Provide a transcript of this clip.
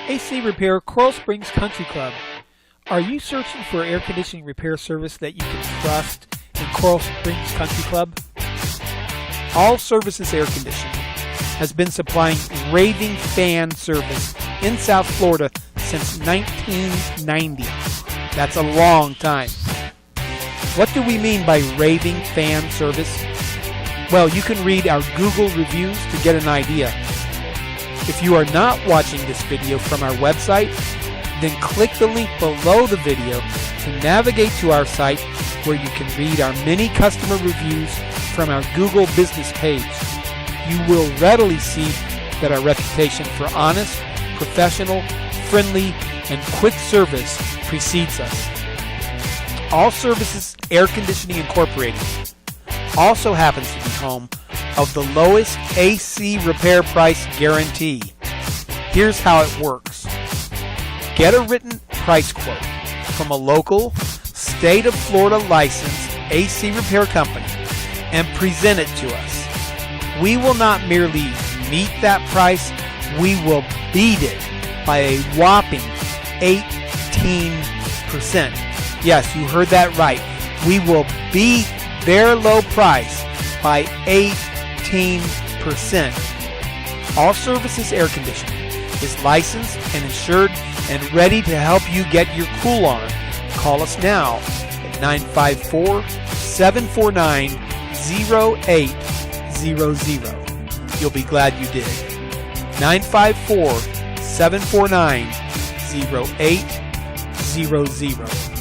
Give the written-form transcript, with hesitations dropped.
AC Repair, Coral Springs Country Club. Are you searching for air conditioning repair service that you can trust in Coral Springs Country Club? All Services Air Conditioning has been supplying Raving Fan Service in South Florida since 1990. That's a long time. What do we mean by Raving Fan Service? Well, you can read our Google reviews to get an idea. If you are not watching this video from our website, then click the link below the video to navigate to our site where you can read our many customer reviews from our Google business page. You will readily see that our reputation for honest, professional, friendly, and quick service precedes us. All Services Air Conditioning Incorporated also happens to be home of the lowest AC repair price guarantee. Here's how it works. Get a written price quote from a local, state of Florida licensed AC repair company and present it to us. We will not merely meet that price, we will beat it by a whopping 18%. Yes, you heard that right. We will beat their low price by 18%. All Services Air Conditioning is licensed and insured and ready to help you get your cool on. Call us now at 954-749-0800. You'll be glad you did. 954-749-0800.